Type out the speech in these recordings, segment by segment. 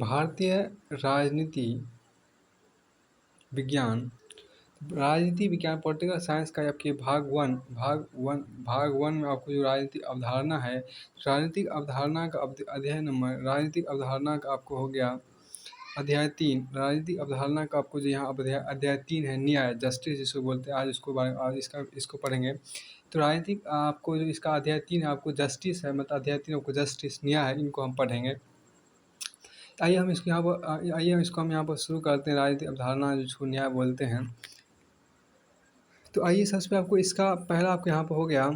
भारतीय राजनीति विज्ञान राजनीति विज्ञान पॉलिटिकल साइंस का आपके भाग वन में आपको जो राजनीतिक अवधारणा है, राजनीतिक अवधारणा का अध्ययन नंबर राजनीतिक अवधारणा का आपको हो गया अध्याय 3। राजनीतिक अवधारणा का आपको जो यहाँ अध्याय 3 है, न्याय, जस्टिस जिसको बोलते हैं। आज इसको पढ़ेंगे। तो राजनीतिक आपको जो इसका अध्याय 3 है, आपको जस्टिस है, मतलब अध्याय 3 आपको जस्टिस, न्याय है, इनको हम पढ़ेंगे। आइए हम इसको यहाँ पर शुरू करते हैं। राजनीतिक अवधारणा जिसको न्याय बोलते हैं। तो आइए सबसे पहले आपको इसका पहला आपको यहाँ पर हो गया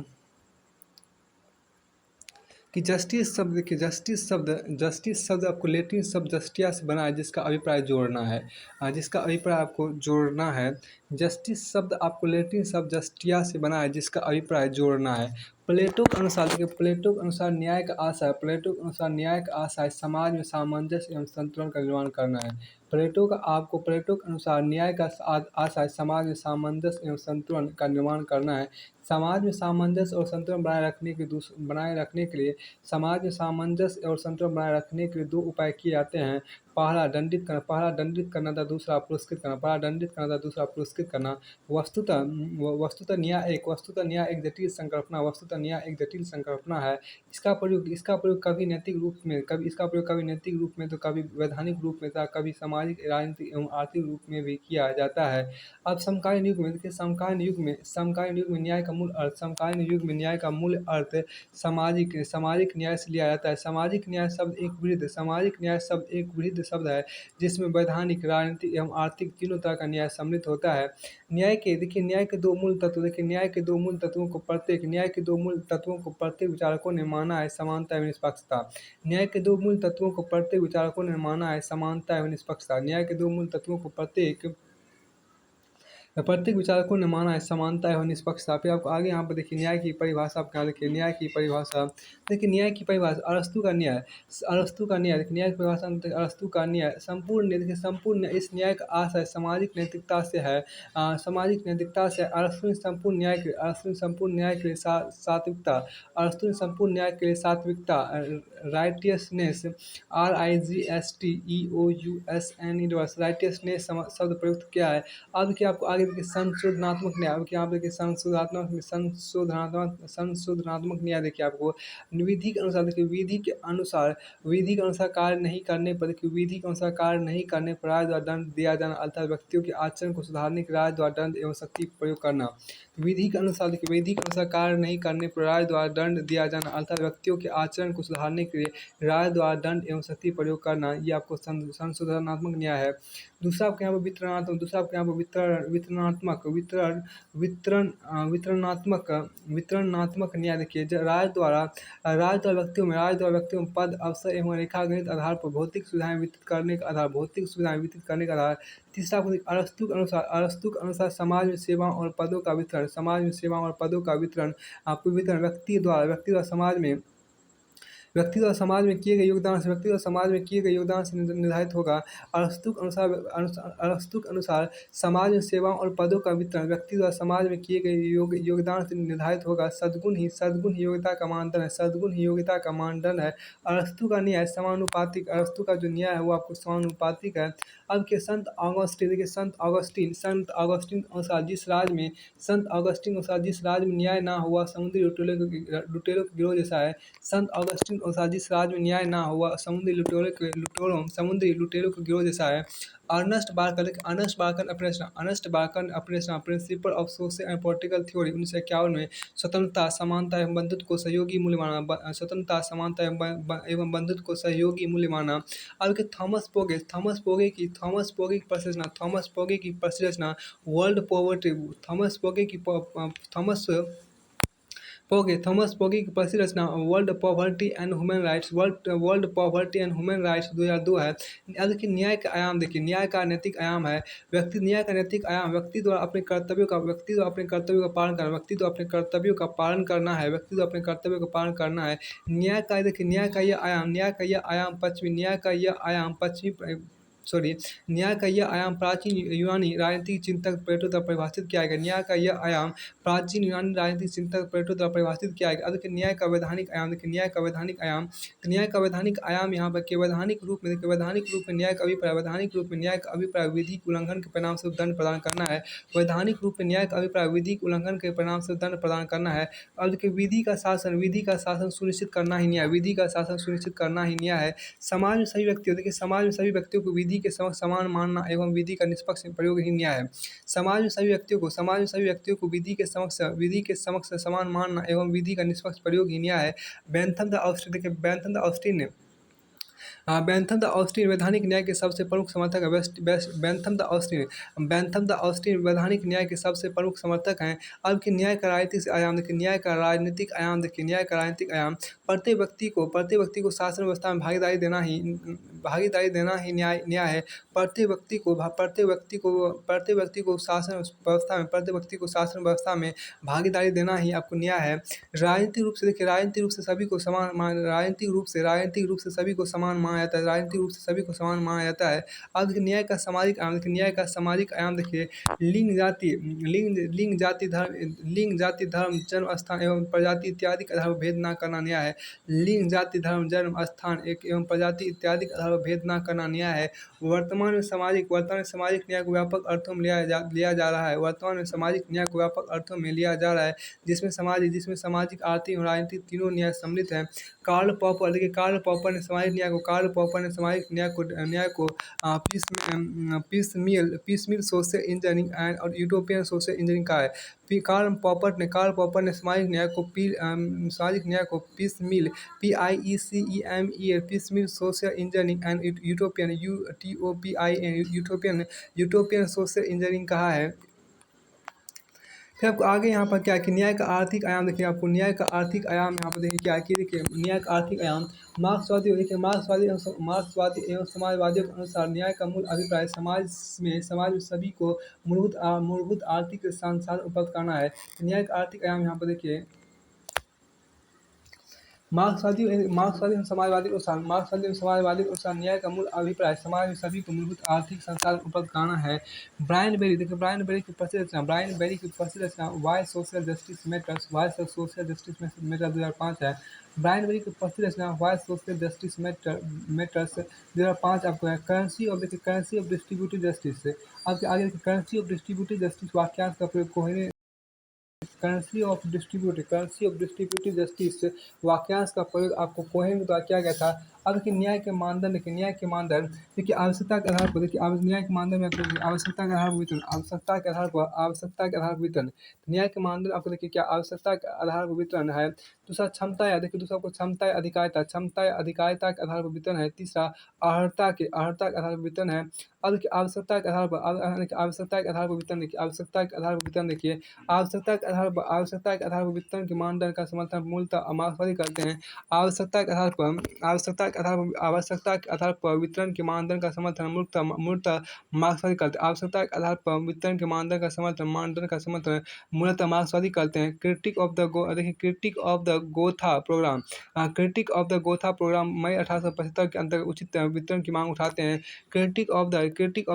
कि जस्टिस शब्द। देखिए जस्टिस शब्द आपको लैटिन शब्द जस्टिया से बना है, जिसका अभिप्राय जोड़ना है। जिसका अभिप्राय आपको जोड़ना है। जस्टिस शब्द आपको लैटिन शब्द जस्टिया से बना है, जिसका अभिप्राय जोड़ना है। प्लेटो के अनुसार, देखिए प्लेटो के अनुसार न्याय का आशय समाज में सामंजस्य एवं संतुलन का निर्माण करना है। प्लेटो के अनुसार न्याय का आशय समाज में सामंजस्य एवं संतुलन का निर्माण करना है। समाज में सामंजस्य और संतुलन बनाए रखने के लिए दो उपाय किए जाते हैं। पहला दंडित करना था, दूसरा पुरस्कृत करना। वस्तुतः न्याय एक जटिल संकल्पना है। इसका प्रयोग कभी नैतिक रूप में तो कभी वैधानिक रूप में तथा कभी सामाजिक, राजनीतिक एवं आर्थिक रूप में भी किया जाता है। अब समकालीन युग में देखिए, समकालीन युग में न्याय का मूल अर्थ सामाजिक न्याय से लिया जाता है। सामाजिक न्याय शब्द एक विविध शब्द है, जिसमें वैधानिक, राजनीतिक एवं आर्थिक तीनों तरह का न्याय सम्मिलित होता है। न्याय के दो मूल तत्वों को प्रत्येक विचारकों ने माना है, समानता एवं निष्पक्षता। न्याय के दो मूल तत्वों को प्रत्येक विचारकों ने माना है, समानता एवं निष्पक्षता। विचारकों ने माना है, समानता एवं निष्पक्षता। फिर आपको आगे यहाँ पर देखिए न्याय की परिभाषा। आप क्या देखिए न्याय की परिभाषा, अरस्तु का न्याय देखिए न्याय की परिभाषा अरस्तु का न्याय संपूर्ण इस न्याय का आशय सामाजिक नैतिकता से है। अरस्तु ने संपूर्ण न्याय के लिए सात्विकता, राइटियसनेस, राइटियसनेस शब्द प्रयुक्त किया है। अब क्या आपको आगे देखिए संशोधनात्मक न्याय। अब क्या आप देखिए संशोधनात्मक न्याय। देखिए आपको विधि के अनुसार कार्य नहीं करने पर राय द्वारा दंड दिया जाना, अर्थात व्यक्तियों के आचरण को सुधारने के राय द्वारा दंड एवं शक्ति प्रयोग करना। विधि के अनुसार कार्य नहीं करने पर राय द्वारा दंड दिया जाना, अर्थात व्यक्तियों के आचरण को सुधारने के लिए राय द्वारा दंड एवं शक्ति प्रयोग करना, ये आपको संशोधनात्मक न्याय है। दूसरा आपके यहाँ पर वितरणात्मक न्याय। देखिए राय द्वारा व्यक्तियों में पद, अवसर एवं रेखागणित आधार पर भौतिक सुविधाएं वितरित करने का आधार। तीसरा अरस्तु के अनुसार समाज में सेवाओं और पदों का वितरण आपको व्यक्ति द्वारा समाज में किए गए योगदान से निर्धारित होगा। अरस्तु के अनुसार समाज में सेवाओं और पदों का वितरण व्यक्ति द्वारा समाज में किए गए योगदान से निर्धारित होगा। सद्गुण ही योग्यता का मानदंड है। अरस्तु का न्याय समानुपातिक, अरस्तु का जो न्याय है वो आपको समानुपातिक है। अब के संत ऑगस्टीन अनुसार जिस राज्य में न्याय ना हुआ, समुद्री लुटेरों के गिरोह जैसा है। संत ऑगस्टीन अनुसार जिस राज्य में न्याय ना हुआ, समुद्री लुटेरों के गिरोह जैसा है। अर्नस्ट बार्कन अपने principle of social and political theory 1951 में स्वतंत्रता, समानता एवं बंधुत्व को सहयोगी मूल्य माना। अब के थॉमस पोगे की प्रश्नरचना वर्ल्ड पोगे की प्रसिद्ध रचना world poverty and human rights 2002 है। अब देखिए न्याय का आयाम, न्याय का नैतिक आयाम है। व्यक्ति द्वारा अपने कर्तव्यों का पालन करना है। न्याय का यह आयाम सॉरी न्याय का यह आयाम प्राचीन यूनानी राजनीतिक चिंतक प्लेटो द्वारा परिभाषित किया गया। न्याय का यह आयाम प्राचीन यूनानी राजनीतिक चिंतक प्लेटो द्वारा परिभाषित किया गया। अब देखिए न्याय का वैधानिक आयाम, देखिए न्याय का वैधानिक आयाम, तो न्याय का वैधानिक आयाम यहाँ पर कि वैधानिक रूप में, देखिए वैधानिक रूप में न्याय का अभिप्राय, वैधानिक रूप में न्याय का अभिप्राय विधि के उल्लंघन के परिणाम से दंड प्रदान करना है। वैधानिक रूप में न्याय का अभिप्राय विधि के उल्लंघन के परिणाम से दंड प्रदान करना है। अब देखिए विधि का शासन सुनिश्चित करना ही न्याय, विधि का शासन सुनिश्चित करना ही न्याय है। समाज में सभी व्यक्तियों, देखिए समाज में सभी व्यक्तियों को विधि के समक्ष समान मानना एवं विधि का निष्पक्ष प्रयोग ही न्याय है। समाज में सभी व्यक्तियों को विधि के समक्ष समान मानना एवं विधि का निष्पक्ष प्रयोग ही न्याय है। बेंथम द ऑस्टिन, देखिए बेंथम द ऑस्टिन वैधानिक न्याय के सबसे प्रमुख समर्थक है। बेंथम द ऑस्टिन वैधानिक न्याय के सबसे प्रमुख समर्थक हैं। अब कि न्याय का राजनीतिक आयाम, देखिए न्याय का राजनीतिक आयाम, देखिए न्याय का राजनीतिक आयाम प्रत्येक व्यक्ति को शासन व्यवस्था में भागीदारी देना ही न्याय है। प्रत्येक व्यक्ति को शासन व्यवस्था में भागीदारी देना ही आपको न्याय है। राजनीतिक रूप से, देखिए राजनीतिक रूप से सभी को समान माना जाता है। राजनीतिक रूप से सभी को समान माना जाता है। अब देखिए न्याय का सामाजिक आयाम, देखिए न्याय का सामाजिक आयाम, देखिए लिंग जाति धर्म जन्म स्थान एवं प्रजाति इत्यादि के आधार पर भेद न करना न्याय है। लिंग जाति धर्म जन्म स्थान एवं प्रजाति इत्यादि के आधार पर भेद न करना न्याय है। वर्तमान में सामाजिक न्याय को व्यापक अर्थों में लिया जा रहा है। वर्तमान में सामाजिक न्याय को व्यापक अर्थों में लिया जा रहा है, जिसमें सामाजिक, आर्थिक और राजनीतिक तीनों न्याय सम्मिलित हैं। कार्ल पॉपर, देखिए कार्ल पॉपर ने सामाजिक न्याय को पीसमील सोशल इंजीनियरिंग एंड और यूटोपियन सोशल इंजीनियरिंग कहा है। कार्ल पॉपर ने सामाजिक न्याय को piecemeal piecemeal social engineering and utopian social engineering कहा है। फिर आपको आगे यहाँ पर क्या है कि न्याय का आर्थिक आयाम, देखिए आपको न्याय का आर्थिक आयाम यहाँ पर देखिए क्या है कि देखिए न्याय का आर्थिक आयाम मार्क्सवादी एवं समाजवादियों के अनुसार न्याय का मूल अभिप्राय समाज में सभी को मूलभूत आर्थिक संसाधन उपलब्ध कराना है। न्याय का आर्थिक आयाम यहाँ पर देखिए मार्क्सवादी एवं समाजवादी के अनुसार न्याय का मूल अभिप्राय समाज में सभी को मूलभूत आर्थिक संसाधन उपलब्ध कराना है। ब्रायन बेरी, देखिए ब्रायन बेरी की प्रसिद्ध रचना व्हाई सोशल जस्टिस मैटर्स 2005 है। ब्रायन बेरी की प्रसिद्ध रचना व्हाई सोशल जस्टिस मैटर्स 2005 आपको है। करेंसी ऑफ डिस्ट्रीब्यूटिव जस्टिस, आपके आगे करेंसी ऑफ डिस्ट्रीब्यूटिव जस्टिस वाक्यांश का प्रयोग Cohen currency of distributive justice वाक्यांश का प्रयोग आपको कोहेन द्वारा किया गया था। अब देखिए न्याय के मानदंड, देखिए आवश्यकता के आधार पर, देखिए न्याय के मानदंड में आवश्यकता के आधार पर वितरण, न्याय के मानदंड आपको देखिए क्या आवश्यकता के आधार पर वितरण है। दूसरा क्षमता या देखिए दूसरा को क्षमता या अधिकारिता के आधार पर वितरण है। तीसरा अर्हता के आधार पर वितरण है। अब देखिए आवश्यकता के आधार पर वितरण, देखिए आवश्यकता के आधार पर वितरण के मानदंड का समर्थन मूलतः मार्क्सवादी करते हैं। आवश्यकता के आधार पर वितरण के मानदंड का समर्थन मूलतः मार्क्सवादी करते हैं। आवश्यकता के आधार पर वितरण के मानदंड का समर्थन मूलतः मार्क्सवादी करते हैं। Critique of the Gotha programme मई 1875 के अंतर्गत उचित वितरण की मांग उठाते हैं। Critique of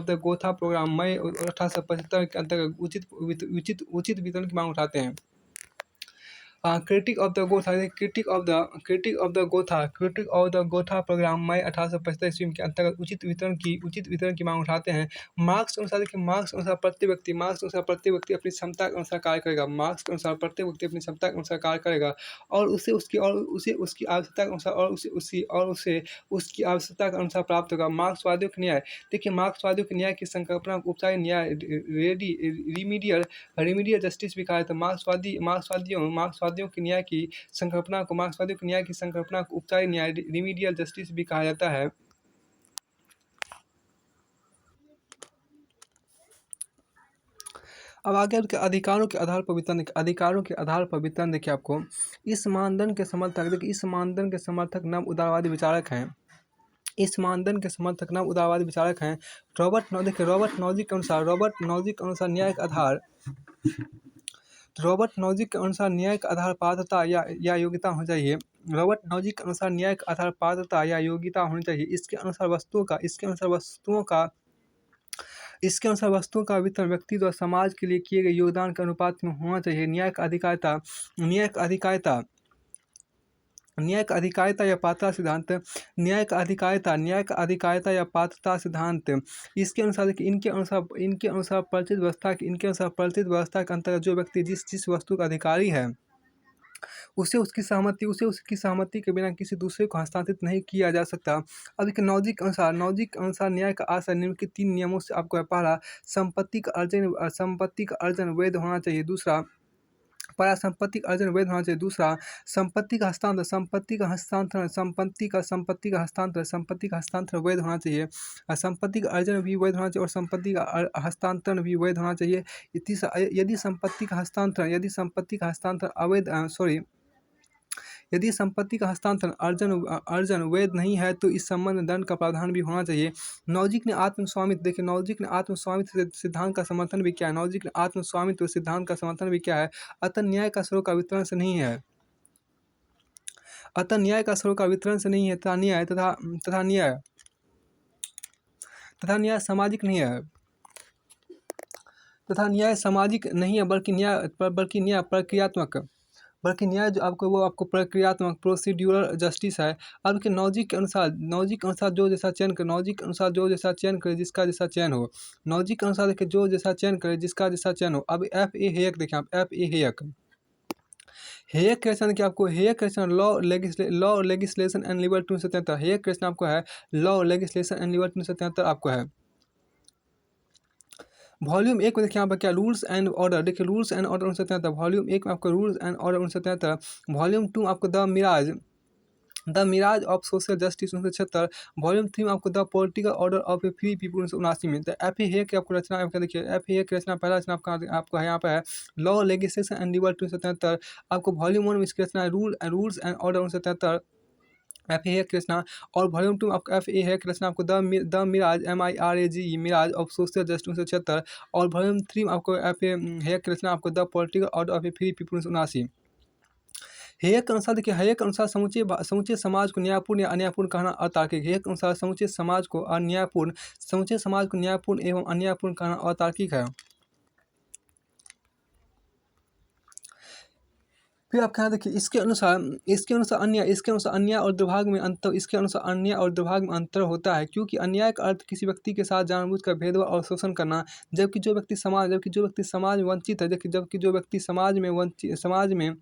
the Gotha programme मई 1875 के अंतर्गत उचित वितरण की मांग उठाते हैं। Critique of the Gotha programme मई 1875 ईस्वी के अंतर्गत उचित वितरण की मांग उठाते हैं। मार्क्स के अनुसार देखिए मार्क्स के अनुसार प्रत्येक व्यक्ति अपनी क्षमता के अनुसार कार्य करेगा। मार्क्स के अनुसार प्रत्येक व्यक्ति अपनी क्षमता के अनुसार कार्य करेगा और उसे उसकी आवश्यकता के अनुसार उसकी आवश्यकता के अनुसार प्राप्त होगा। मार्क्सवादियों के न्याय, देखिए मार्क्सवादियों के न्याय की संकल्पना को उपचारिक न्याय रिमीडियल जस्टिस भी कहा जाता है। मार्क्सवादियों के न्याय की संकल्पना को उपचारिक न्याय रिमीडियल जस्टिस भी कहा जाता है। अब आगे अधिकारों के आधार पर वितरण, देखिए आपको इस मानदंड के समर्थक नव उदारवादी विचारक हैं। रॉबर्ट नॉजिक के अनुसार न्याय का आधार पात्रता या योग्यता होनी चाहिए। रॉबर्ट नॉजी के अनुसार न्याय का आधार पात्रता या योग्यता होनी चाहिए। इसके अनुसार वस्तुओं का वितरण व्यक्ति द्वारा समाज के लिए किए गए योगदान के अनुपात में होना चाहिए। न्याय का अधिकारिता या पात्रता सिद्धांत। इसके अनुसार देखिए, इनके अनुसार परिचित व्यवस्था के अंतर्गत जो व्यक्ति जिस वस्तु का अधिकारी है उसे उसकी सहमति के बिना किसी दूसरे को हस्तांतरित नहीं किया जा सकता। अब देखिए, नॉजी के अनुसार न्याय का आशय निम्नलिखित 3 नियमों से आपको है। पहला, संपत्ति का अर्जन वैध होना चाहिए। दूसरा, दूसरा, संपत्ति का हस्तांतरण वैध होना चाहिए। संपत्ति का अर्जन भी वैध होना चाहिए और संपत्ति का हस्तांतरण भी वैध होना चाहिए। तीसरा, यदि संपत्ति का हस्तांतरण अर्जन वैध नहीं है तो इस संबंध में दंड का प्रावधान भी होना चाहिए। नॉजिक ने आत्मस्वामित्व सिद्धांत का समर्थन भी किया है। अतः न्याय का स्रोत का वितरण से नहीं है। तथा न्याय सामाजिक नहीं है, बल्कि न्याय जो आपको प्रक्रियात्मक प्रोसीड्यूरल जस्टिस है। अब के नॉजी के अनुसार जो जैसा चयन करे जिसका जैसा चयन हो। नॉजी के अनुसार देखिए, जो जैसा चयन करे जिसका जैसा चयन हो। अब F.A. हेयक देखें आप, हेयक के रचना आपको लॉ लेगिस्लेशन एंड लिबर्टी 1973। हेयक के रचना आपको है लॉ लेगिस्लेशन एंड लिबर्टी 1973 आपको है। वॉल्यूम 1 में देखिए यहाँ पर क्या, रूल्स एंड ऑर्डर। देखिए, रूल्स एंड ऑर्डर 1973। वॉल्यूम 1 में आपको रूल्स एंड ऑर्डर 1973। वॉल्यूम 2 आपको the mirage of social justice 1976। Volume 3 में आपको the political order of a free people 1979 में। तो F.A. हेयक की आपको रचना आपका देखिए, F.A. हेयक की रचना, पहला रचना आपको है यहाँ पे है लॉ लेगिस्लेशन एंड लिबर्टी 1973। आपको वॉल्यूम 1 में इसकी रचना है रूल्स एंड ऑर्डर 1973 F.A. हेयक की रचना। और वॉल्यूम 2 आपको F.A. हेयक की रचना आपको the mirage MIRAGE mirage of social justice 1976। और वॉल्यूम 3 में आपको F.A. हेयक की रचना आपको the political order of a free people 1979। हेयक के अनुसार देखिए, हेयक के अनुसार समूचे समाज को न्यायपूर्ण या अन्यायपूर्ण कहना अतार्किक। हेयक के अनुसार समूचे समाज को न्यायपूर्ण एवं अन्यायपूर्ण कहना अतार्किक है। फिर आप क्या देखिए, इसके अनुसार अन्याय और दुर्भाग्य में अंतर होता है, क्योंकि अन्याय का अर्थ किसी व्यक्ति के साथ जानबूझकर भेदभाव और शोषण करना। जबकि जो व्यक्ति समाज में वंचित है, जबकि जो व्यक्ति समाज में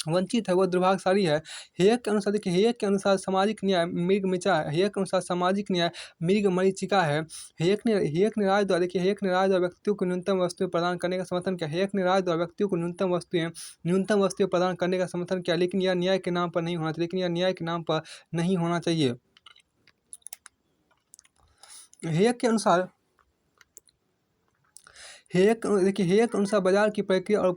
वंचित है वह दुर्भाग्यशाली है। हेयक के अनुसार देखिए, हेयक के अनुसार सामाजिक न्याय मृग मरीचिका है। हेयक ने राज द्वारा व्यक्तियों को न्यूनतम वस्तुएं प्रदान करने का समर्थन किया। न्यूनतम वस्तुएं प्रदान करने का समर्थन किया, लेकिन यह न्याय के नाम पर नहीं होना चाहिए। हेयक के अनुसार बाजार की प्रक्रिया और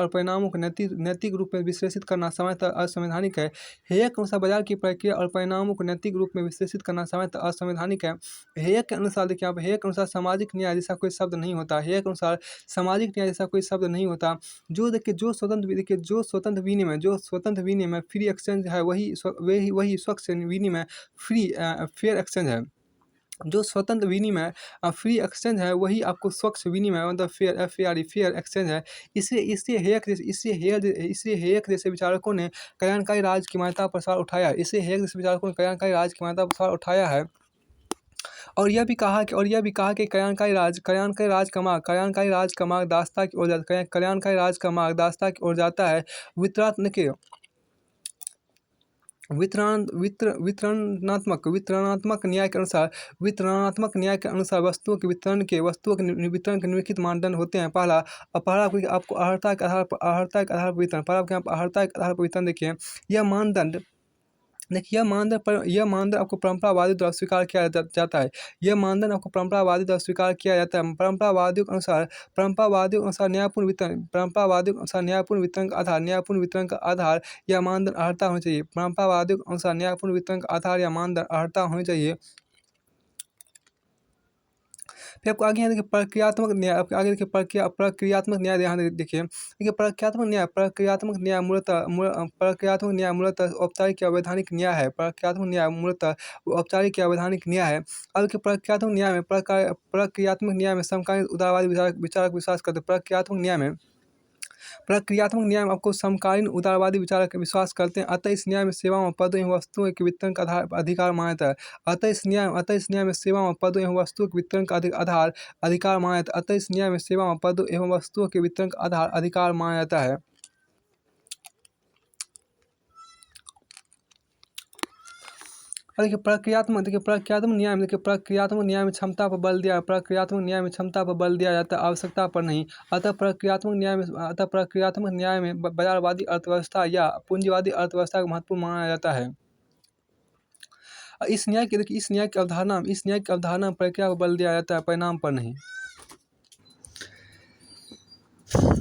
परिणामों को नैतिक रूप में विश्लेषित करना सामान्यतः असंवैधानिक है। हेयक के अनुसार बाजार की प्रक्रिया और परिणामों को नैतिक रूप में विश्लेषित करना सामान्यतः असंवैधानिक है। हेयक के अनुसार देखिए आप, हेयक के अनुसार सामाजिक न्याय जैसा कोई शब्द नहीं होता। जो स्वतंत्र विनिमय फ्री एक्सचेंज है, वही स्वच्छ विनिमय फेयर एक्सचेंज है। जो स्वतंत्र विनिमय फ्री एक्सचेंज है, वही आपको स्वच्छ विनिमय मतलब फेयर एक्सचेंज है। इसलिए हेयक जैसे विचारकों ने कल्याणकारी राज की मान्यता पर सवाल उठाया है। और यह भी कहा कि कल्याणकारी राज का मार्ग दासता की ओर जाता है। वितरणात्मक न्याय के अनुसार वस्तुओं के वितरण के निम्नलिखित मानदंड होते हैं। पहला आपको अर्हता के आधार पर वितरण। देखिए, यह मानदंड आपको परंपरावादी द्वारा स्वीकार किया जाता है। परंपरावादियों के अनुसार न्यायपूर्ण वितरण का आधार या मानदंड अर्हता होनी चाहिए। परंपरावादियों के अनुसार न्यायपूर्ण वितरण का आधार या मानदंड अर्हता होनी चाहिए। फिर आपको आगे यहाँ देखिए प्रक्रियात्मक न्याय, आपके आगे देखिए प्रक्रियात्मक न्याय, यहाँ देखिए देखिए प्रक्रियात्मक न्याय मूलतः औपचारिक या वैधानिक न्याय है। प्रक्रियात्मक न्याय मूलतः औपचारिक या वैधानिक न्याय है। अब देखिए प्रक्रियात्मक न्याय में समकालीन उदारवादी विचारक विश्वास करते हैं। प्रक्रियात्मक न्याय में आपको समकालीन उदारवादी विचारक विश्वास करते हैं, अतः इस न्याय में सेवाओं, पदों एवं वस्तुओं के वितरण का अधिकार माना जाता है। अतः इस न्याय में सेवाओं, पदों एवं वस्तुओं के वितरण का अधिकार माना जाता है। अतः इस न्याय में सेवाओं, पदों एवं वस्तुओं के वितरण का अधिकार माना जाता है। और देखिए प्रक्रियात्मक न्याय में क्षमता पर बल दिया, प्रक्रियात्मक न्याय में क्षमता पर बल दिया जाता है, आवश्यकता पर नहीं। अतः प्रक्रियात्मक न्याय में बाजारवादी अर्थव्यवस्था या पूंजीवादी अर्थव्यवस्था को महत्वपूर्ण माना जाता है। इस न्याय की अवधारणा में प्रक्रिया पर बल दिया जाता है, परिणाम पर नहीं।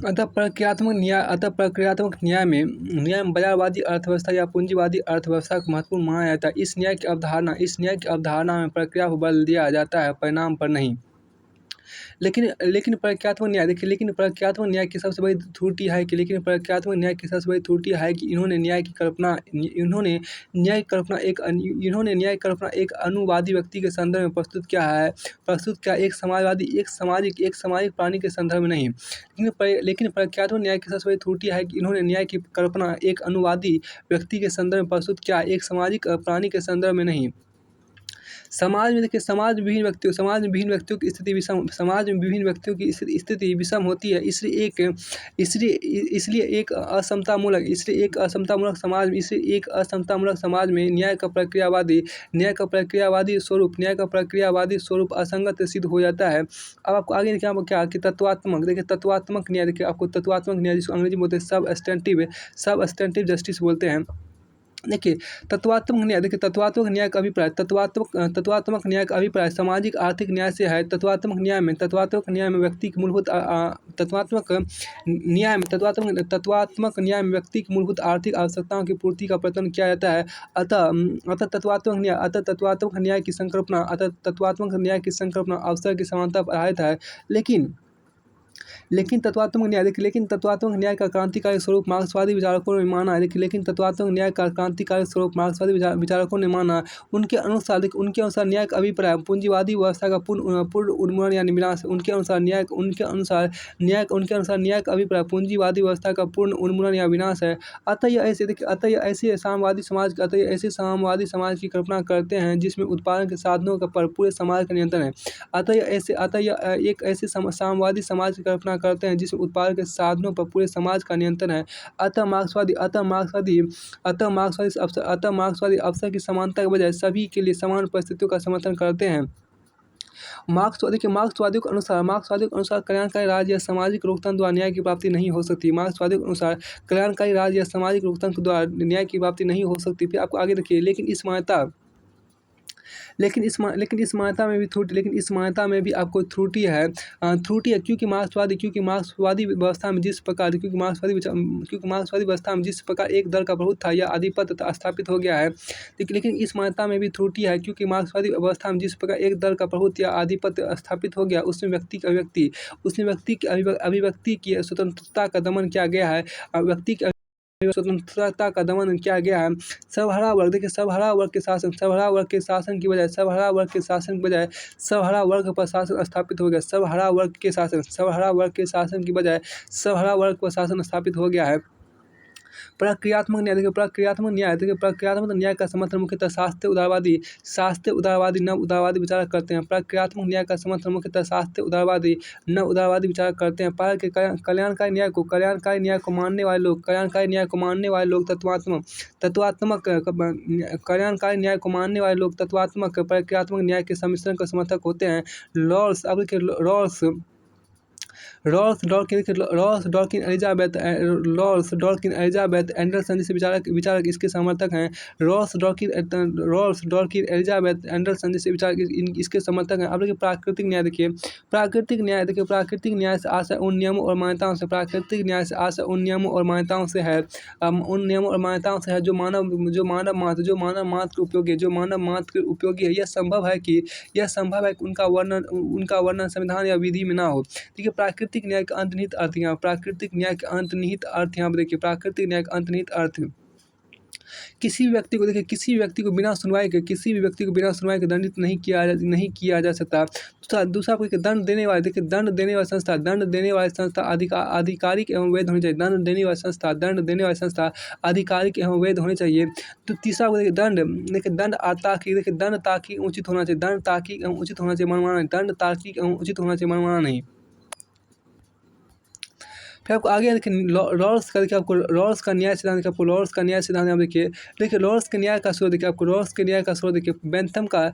अतः प्रक्रियात्मक न्याय में बाजारवादी अर्थव्यवस्था या पूंजीवादी अर्थव्यवस्था को महत्वपूर्ण माना जाता है। इस न्याय की अवधारणा में प्रक्रिया पर बल दिया जाता है, परिणाम पर नहीं। लेकिन प्रक्रियात्मक न्याय की सबसे बड़ी त्रुटि है कि इन्होंने न्याय की कल्पना एक अनुवादी व्यक्ति के संदर्भ में प्रस्तुत किया, एक सामाजिक प्राणी के संदर्भ में नहीं। लेकिन प्रक्रियात्मक न्याय की सबसे बड़ी त्रुटि है कि इन्होंने न्याय की कल्पना एक अनुवादी व्यक्ति के संदर्भ में प्रस्तुत किया, एक सामाजिक प्राणी के संदर्भ में नहीं। समाज में विभिन्न व्यक्तियों की स्थिति विषम होती है, इसलिए एक असमतामूलक समाज में न्याय का प्रक्रियावादी स्वरूप असंगत सिद्ध हो जाता है। अब आपको आगे देखिए आपको क्या कि तत्वात्मक न्याय, देखिए आपको तत्वात्मक न्याय जिसको अंग्रेजी में बोलते हैं सबस्टेंटिव जस्टिस बोलते हैं। देखिए तत्वात्मक न्याय का अभिप्राय सामाजिक आर्थिक न्याय से है। तत्वात्मक न्याय में व्यक्ति की मूलभूत आर्थिक आवश्यकताओं की पूर्ति का प्रयत्न किया जाता है। अतः तत्वात्मक न्याय की संकल्पना अवसर की समानता पर आधारित है। लेकिन तत्वात्मक न्याय का क्रांतिकारी स्वरूप मार्क्सवादी विचारकों ने माना है। उनके अनुसार न्याय का अभिप्राय पूंजीवादी व्यवस्था का पूर्ण उन्मूलन यानी विनाश। उनके अनुसार न्याय का अभिप्राय पूंजीवादी व्यवस्था का पूर्ण उन्मूलन या विनाश है। अतः यह ऐसे साम्यवादी समाज की कल्पना करते हैं जिसमें उत्पादन के साधनों पर पूरे समाज का नियंत्रण है। अतः यह एक ऐसे साम्यवादी समाज की कल्पना करते हैं जिसमें उत्पादन के साधनों पर पूरे समाज का नियंत्रण है। अतः मार्क्सवादी अवसर की समानता के बजाय सभी के लिए समान परिस्थितियों का समर्थन करते हैं। मार्क्सवादियों के अनुसार कल्याणकारी राज्य या सामाजिक लोकतंत्र द्वारा न्याय की प्राप्ति नहीं हो सकती। फिर आपको आगे देखिए लेकिन इस मान्यता में भी आपको त्रुटि है, क्योंकि मार्क्सवादी व्यवस्था में जिस प्रकार एक दल का प्रभुत्व था या आधिपत्य स्थापित हो गया है। लेकिन इस मान्यता में भी त्रुटि है, क्योंकि मार्क्सवादी व्यवस्था में जिस प्रकार एक दल का प्रभुत्व या आधिपत्य स्थापित हो गया, उसमें व्यक्ति की अभिव्यक्ति की स्वतंत्रता का दमन किया गया है। सबहरा वर्ग के शासन की बजाय सबहरा वर्ग पर शासन स्थापित हो गया। सबहरा वर्ग के शासन की बजाय सबहरा वर्ग पर शासन स्थापित हो गया है। प्रक्रियात्मक न्याय का समर्थन मुख्यतः शास्त्रीय उदारवादी नव उदारवादी विचारक करते हैं। प्रक्रियात्मक न्याय का समर्थन मुख्यतः शास्त्रीय उदारवादी नव उदारवादी विचारक करते हैं। कल्याणकारी न्याय को मानने वाले लोग तत्वात्मक प्रक्रियात्मक न्याय के सम्मिश्रण का समर्थक होते हैं। रॉल्स डॉकिन एलिजाबेथ एंडरसन जैसे विचारक विचारक इसके समर्थक हैं। रॉल्स डॉकिन एलिजाबेथ एंडरसन जैसे विचारक इसके समर्थक हैं। अब देखिए प्राकृतिक न्याय, देखिए प्राकृतिक न्याय से आशय उन नियमों और मान्यताओं से, प्राकृतिक न्याय से आशय उन नियमों और मान्यताओं से है, उन नियमों और मान्यताओं से है जो मानव मात्र के उपयोगी है, यह संभव है कि उनका वर्णन संविधान या विधि में ना हो। देखिए प्राकृतिक न्याय का अंतर्निहित अर्थ, यहाँ प्राकृतिक न्याय का अंतर्निहित अर्थ यहाँ पर देखिए, प्राकृतिक न्याय का अंतर्निहित अर्थ किसी भी व्यक्ति को बिना सुनवाई के दंडित नहीं किया जा सकता। दूसरा कोई दंड देने वाले, देखिए दंड देने वाली संस्था आधिकारिक एवं वैध होनी चाहिए। दंड देने वाली संस्था आधिकारिक एवं वैध होनी चाहिए। तो तीसरा को देखिए दंड ताकि उचित होना चाहिए। मनमाना नहीं। फिर आपको आगे देखिए रॉल्स का न्याय सिद्धांत, रॉल्स का न्याय सिद्धांत देखिए रॉल्स के न्याय का स्रोत देखिए, बेंथम का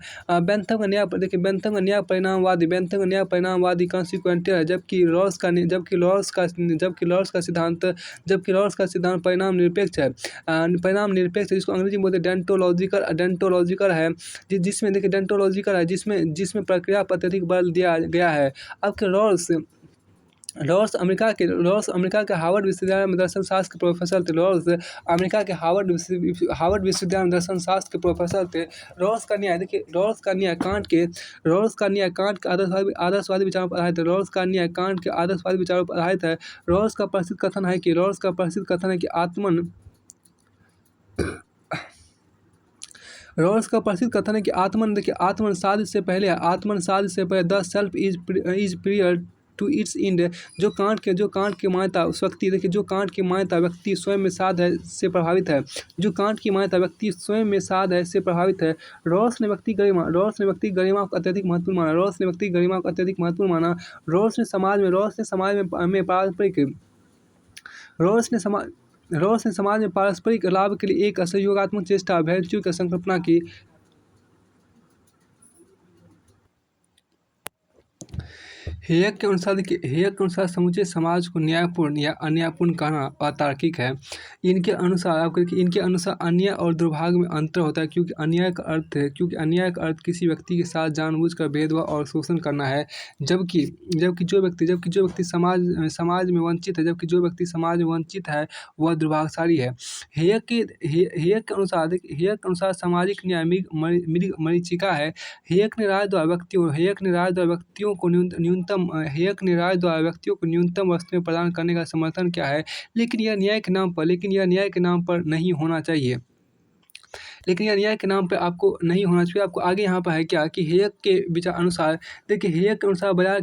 न्याय परिणामवादी कॉन्सिक्वेंटियल है, जबकि लॉर्ड्स का सिद्धांत परिणाम निरपेक्ष है, जिसको अंग्रेजी में बोलते हैं डेंटोलॉजिकल है, जिसमें प्रक्रिया पर अत्यधिक बल दिया गया है। अब लॉर्ड्स अमेरिका के हार्वर्ड विश्वविद्यालय में दर्शन शास्त्र के प्रोफेसर थे। रॉल्स का न्याय देखिए, कांट के आदर्शवादी विचारों पर आधारित है। रॉल्स का न्याय कांट के आदर्शवादी विचारों पर आधारित है। रॉल्स का प्रसिद्ध कथन है कि आत्मन साध से पहले the self is prior to its end. जो कांट की मान्यता व्यक्ति स्वयं में साध है से प्रभावित है। रॉल्स ने व्यक्ति गरिमा को अत्यधिक महत्वपूर्ण माना। रॉल्स ने समाज में पारस्परिक लाभ के लिए एक असहयोगात्मक चेष्टा वैल्यू की संकल्पना की। हेयक के अनुसार समूचे समाज को न्यायपूर्ण या अन्यायपूर्ण कहना अतार्किक है। इनके अनुसार अन्याय और दुर्भाग्य में अंतर होता है, क्योंकि अन्याय का अर्थ किसी व्यक्ति के साथ जानबूझकर भेदभाव और शोषण करना है, जबकि जो व्यक्ति समाज में वंचित है वह दुर्भाग्यशाली है। हेयक के अनुसार सामाजिक न्याय मरीचिका है। हेयक ने राय द्वारा व्यक्तियों को न्यूनतम वस्तुएं प्रदान करने का समर्थन किया है, लेकिन यह न्याय के नाम पर नहीं होना चाहिए। आपको नहीं होना चाहिए। आपको आगे यहाँ पर है क्या कि हेयक के विचार अनुसार, देखिए हेयक के अनुसार बाजार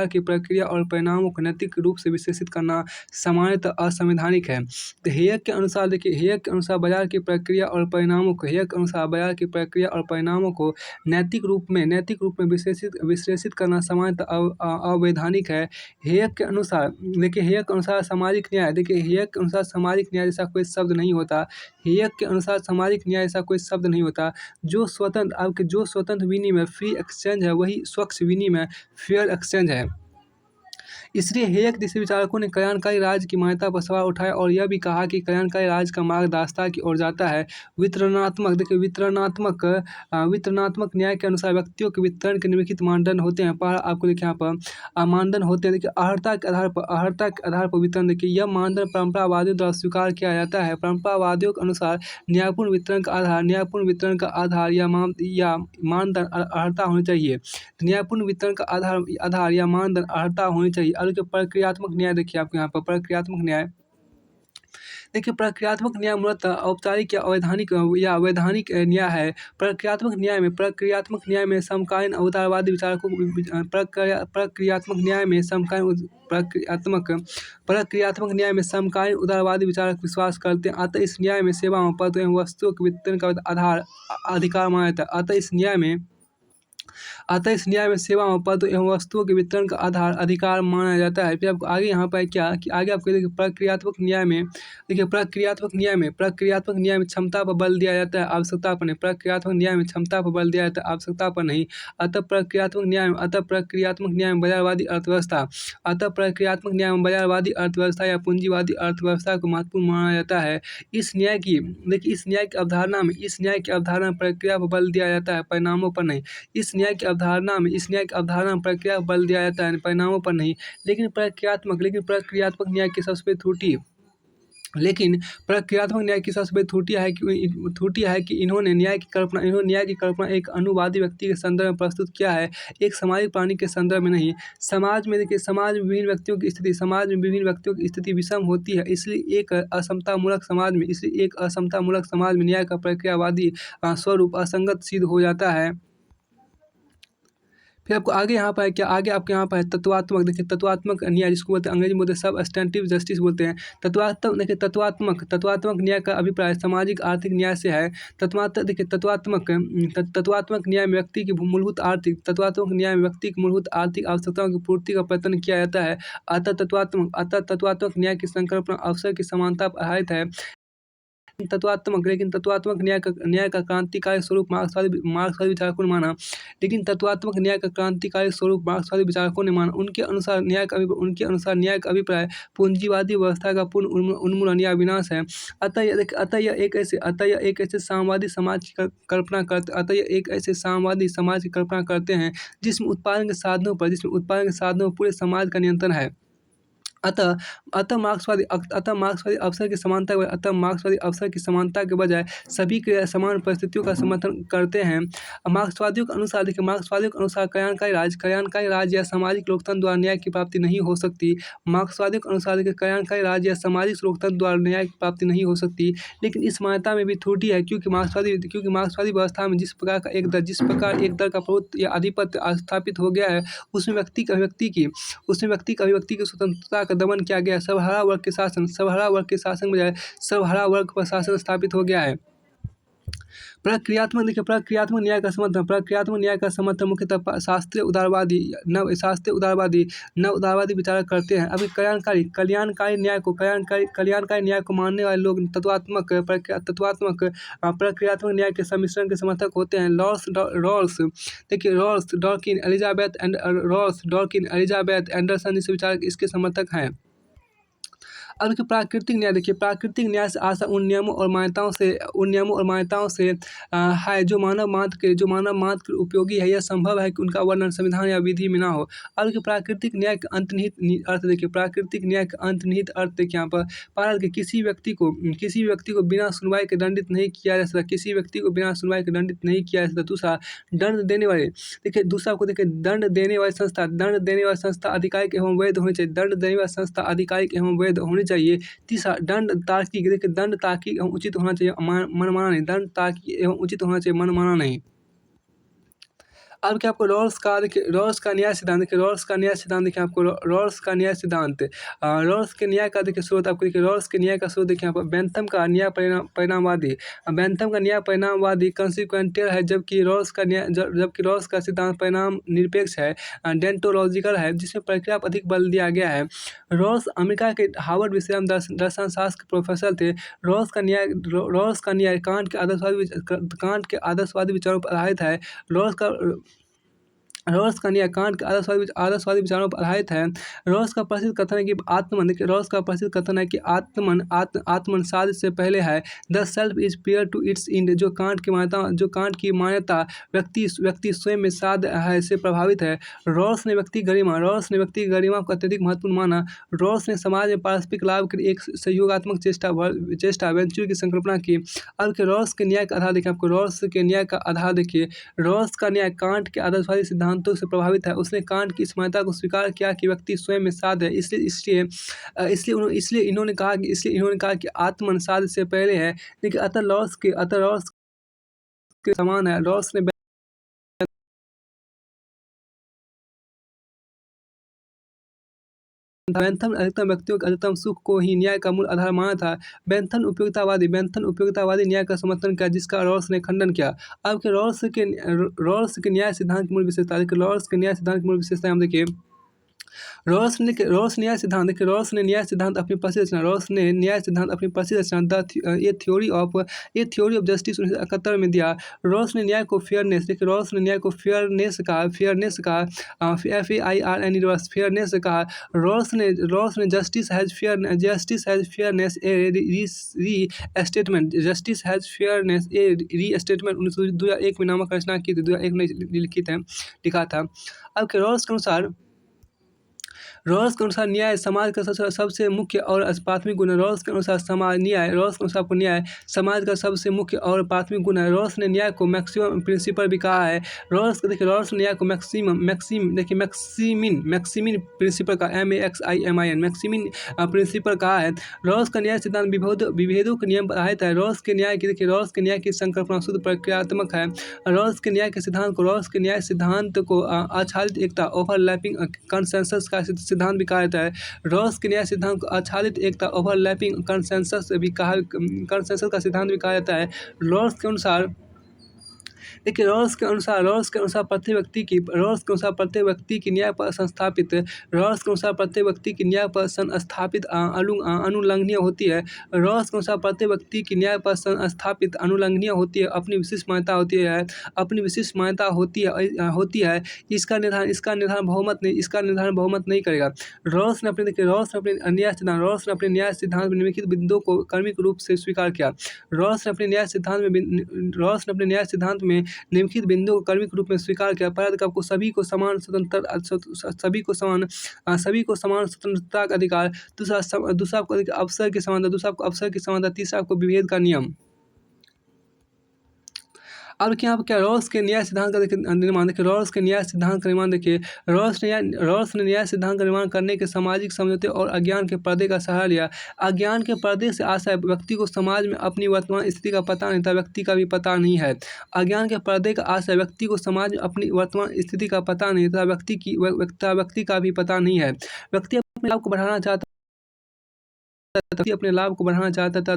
की प्रक्रिया और परिणामों को नैतिक रूप से विश्लेषित करना सामान्यतः असंवैधानिक है। तो हेयक के अनुसार बाजार की प्रक्रिया और परिणामों को नैतिक रूप में विश्लेषित करना सामान्यतः अवैधानिक है। हेयक के अनुसार सामाजिक न्याय, जैसा कोई शब्द नहीं होता। जो स्वतंत्र विनिमय फ्री एक्सचेंज है, वही स्वच्छ विनिमय फेयर एक्सचेंज है। इसलिए हेयक जैसे विचारकों ने कल्याणकारी राज्य की मान्यता पर सवाल उठाया और यह भी कहा कि कल्याणकारी राज्य का मार्ग दासता की ओर जाता है। वितरणात्मक न्याय के अनुसार व्यक्तियों के वितरण के निम्नलिखित मानदंड होते हैं। आपको देखिए यहाँ पर मानदंड होते हैं। देखिए अर्हता के आधार पर वितरण, देखिए यह मानदंड परंपरावादियों द्वारा स्वीकार किया जाता है। परंपरावादियों के अनुसार न्यायपूर्ण वितरण का आधार या मानदंड अर्हता होनी चाहिए। न्यायपूर्ण वितरण का आधार या मानदंड अर्हता होनी चाहिए। और प्रक्रियात्मक न्याय, देखिए आपको यहाँ पर प्रक्रियात्मक न्याय मूलतः औपचारिक या वैधानिक न्याय है। प्रक्रियात्मक न्याय में समकालीन उदारवादी विचारकों विश्वास करते हैं। अतः इस न्याय में सेवाओं, पद एवं वस्तुओं के वितरण का अधिकार माना जाता है। अतः इस न्याय में सेवाओं, पद एवं वस्तुओं के वितरण का आधार अधिकार माना जाता है। फिर आपको आगे यहाँ पर क्या कि आगे आपको देखिए प्रक्रियात्मक न्याय में, देखिए प्रक्रियात्मक न्याय में क्षमता पर बल दिया जाता है, आवश्यकता पर नहीं। प्रक्रियात्मक न्याय में क्षमता पर बल दिया जाता है, आवश्यकता पर नहीं। अतः प्रक्रियात्मक न्याय में बाजारवादी अर्थव्यवस्था, या पूंजीवादी अर्थव्यवस्था को महत्वपूर्ण माना जाता है। इस न्याय की देखिए इस न्याय की अवधारणा में प्रक्रिया पर बल दिया जाता है, परिणामों पर नहीं। इस न्याय की अवधारणा में प्रक्रिया पर बल दिया जाता है, परिणामों पर नहीं। लेकिन प्रक्रियात्मक न्याय की सबसे बड़ी त्रुटि है कि इन्होंने न्याय की कल्पना एक अनुवादी व्यक्ति के संदर्भ में प्रस्तुत किया है, एक सामाजिक प्राणी के संदर्भ में नहीं। समाज में विभिन्न व्यक्तियों की स्थिति विषम होती है, इसलिए एक असमतामूलक समाज में न्याय का प्रक्रियावादी स्वरूप असंगत सिद्ध हो जाता है। फिर आपको आगे यहाँ पर क्या आगे आपके यहाँ पर है तत्वात्मक, देखिए तत्वात्मक न्याय जिसको बोलते हैं अंग्रेजी में बोलते हैं सबस्टेंटिव जस्टिस बोलते हैं। तत्वात्मक न्याय का अभिप्राय सामाजिक आर्थिक न्याय से है। तत्वात्मक न्याय में व्यक्ति की मूलभूत आर्थिक आवश्यकताओं की पूर्ति का प्रयत्न किया जाता है। अतः तत्वात्मक न्याय की संकल्पना अवसर की समानता पर आधारित है। तत्वात्मक न्याय का क्रांतिकारी स्वरूप मार्क्सवादी विचारकों ने माना। उनके अनुसार न्याय का अभिप्राय पूंजीवादी व्यवस्था का पूर्ण उन्मूलन या विनाश है। अतः यह एक ऐसे साम्यवादी समाज की कल्पना करते हैं जिसमें उत्पादन के साधनों पर पूरे समाज का नियंत्रण है। अतः मार्क्सवादी अवसर की समानता के बजाय सभी के समान परिस्थितियों का समर्थन करते हैं। मार्क्सवादियों के अनुसार कल्याणकारी राज या सामाजिक लोकतंत्र द्वारा न्याय की प्राप्ति नहीं हो सकती। लेकिन इस मान्यता में भी त्रुटि है, क्योंकि मार्क्सवादी व्यवस्था में जिस प्रकार एक दल का प्रभुत्व या आधिपत्य स्थापित हो गया है, उसमें व्यक्ति की अभिव्यक्ति की स्वतंत्रता का दमन किया गया है। सर्वहारा वर्ग के शासन बजाय सर्वहारा वर्ग पर शासन स्थापित हो गया है। प्रक्रियात्मक न्याय का समर्थन मुख्यतः शास्त्रीय उदारवादी विचारक करते हैं। अभी कल्याणकारी न्याय को मानने वाले लोग तत्वात्मक प्रक्रियात्मक न्याय के सम्मिश्रण के समर्थक होते हैं। रॉल्स डॉकिन एलिजाबेथ एंडरसन जैसे विचारक इसके समर्थक हैं। अब देखिए प्राकृतिक न्याय से आशा उन नियमों और मान्यताओं से है जो मानव मात्र के उपयोगी है। यह संभव है कि उनका वर्णन संविधान या विधि में ना हो। अब देखिए प्राकृतिक न्याय का अंतर्निहित अर्थ देखिए यहाँ पर भारत के किसी व्यक्ति को बिना सुनवाई के दंडित नहीं किया जा सकता। दूसरा दंड देने वाले दंड देने वाली संस्था आधिकारिक एवं वैध होनी चाहिए। तीसरा दंड तार्किक एवं उचित होना चाहिए, मनमाना नहीं। अब क्या आपको रॉल्स का न्याय सिद्धांत रॉल्स के न्याय का देखिए स्रोत आपको देखिए रॉल्स के न्याय का स्रोत देखिए यहाँ पर बेंथम का न्याय परिणामवादी कंसिक्वेंटियल है, जबकि रॉल्स का सिद्धांत परिणाम निरपेक्ष है, डेंटोलॉजिकल है, जिसमें प्रक्रिया पर अधिक बल दिया गया है। रॉल्स अमेरिका के हार्वर्ड विश्वविद्यालय में दर्शनशास्त्र के प्रोफेसर थे। रॉल्स का न्याय कांट के आदर्शवादी विचारों पर आधारित है। रॉल्स का न्याय कांट के आदर्शवादी विचारों पर आधारित है। रॉल्स का प्रसिद्ध कथन है कि आत्मन साध से पहले है। The self is prior to its end, जो कांट की मान्यता व्यक्ति स्वयं में साध है से प्रभावित है। रॉल्स ने व्यक्ति गरिमा को अत्यधिक महत्वपूर्ण माना। रॉल्स ने समाज में पारस्परिक लाभ के लिए एक सहयोगात्मक चेष्टा वेंचर की संकल्पना की। अब रॉल्स के न्याय का आधार देखिए रॉल्स का न्याय कांट के आदर्शवादी सिद्धांतों से प्रभावित है। उसने कांट की इस मान्यता को स्वीकार किया कि व्यक्ति स्वयं में साध है, इसलिए इन्होंने कहा कि आत्मन साध से पहले है। लेकिन अतः रॉल्स के समान है। रॉल्स ने बेंथम ने अधिकतम व्यक्तियों के अधिकतम सुख को ही न्याय का मूल आधार माना था। बेंथम उपयोगितावादी न्याय का समर्थन किया, जिसका रॉल्स ने खंडन किया। अब के रॉल्स के न्याय सिद्धांत की मूल विशेषता देखिए, रॉल्स के न्याय सिद्धांत की मूल विशेषता हम देखिए। रॉल्स ने न्याय सिद्धांत अपनी प्रसिद्ध रचना ए थ्योरी ऑफ जस्टिस 1971 में दिया। रॉल्स ने न्याय को फेयरनेस कहा, फेयरनेस कहा। रॉल्स ने जस्टिस हैज फेयरनेस ए री स्टेटमेंट 2001 में नामक रचना की थी, 2001 में लिखा था। अब के रॉल्स के अनुसार न्याय समाज का सबसे मुख्य और प्राथमिक गुण है। रॉल्स के अनुसार न्याय समाज का सबसे मुख्य और प्राथमिक गुण है। रॉल्स ने न्याय को मैक्सिमम प्रिंसिपल भी कहा है। रॉल्स ने न्याय को मैक्सिमिन प्रिंसिपल का मैक्सिमिन प्रिंसिपल कहा है। रॉल्स का न्याय सिद्धांत विभेदों के नियम पर आधारित है। रॉल्स के न्याय की संकल्पना शुद्ध प्रक्रियात्मक है। रॉल्स के न्याय सिद्धांत को आच्छादित एकता ओवरलैपिंग कंसेंसस का सिद्धांत भी कहा जाता है। रॉल्स के न्याय सिद्धांत को आच्छादित एकता ओवरलैपिंग कंसेंसस का सिद्धांत भी कहा जाता है। रॉल्स के अनुसार प्रत्येक व्यक्ति की न्याय पर संस्थापित अनुलंघनीय होती है। रॉल्स के अनुसार प्रत्येक व्यक्ति की न्याय पर संस्थापित अनुलंघनीय होती है, अपनी विशिष्ट मान्यता होती है। इसका निर्धारण बहुमत नहीं करेगा। रॉल्स ने अपने न्याय सिद्धांत में निम्नलिखित बिंदुओं को क्रमिक रूप से स्वीकार किया। रॉल्स ने अपने न्याय सिद्धांत में निम्नलिखित बिंदुओं को क्रमिक रूप में स्वीकार किया। पहला, आपको सभी को समान स्वतंत्रता का अधिकार। दूसरा आपको अवसर की समानता। तीसरा आपको विभेद का नियम। अब क्या रॉल्स के न्याय सिद्धांत का निर्माण देखिए। रॉल्स ने न्याय सिद्धांत का निर्माण करने के सामाजिक समझौते और अज्ञान के पर्दे का सहारा लिया। अज्ञान के पर्दे से आशय व्यक्ति को समाज में अपनी वर्तमान स्थिति का पता नहीं था, व्यक्ति का भी पता नहीं है। अज्ञान के पर्दे का आशय व्यक्ति को समाज में अपनी वर्तमान स्थिति का पता नहीं था, व्यक्ति का भी पता नहीं है। व्यक्ति अपने लाभ को बढ़ाना चाहता था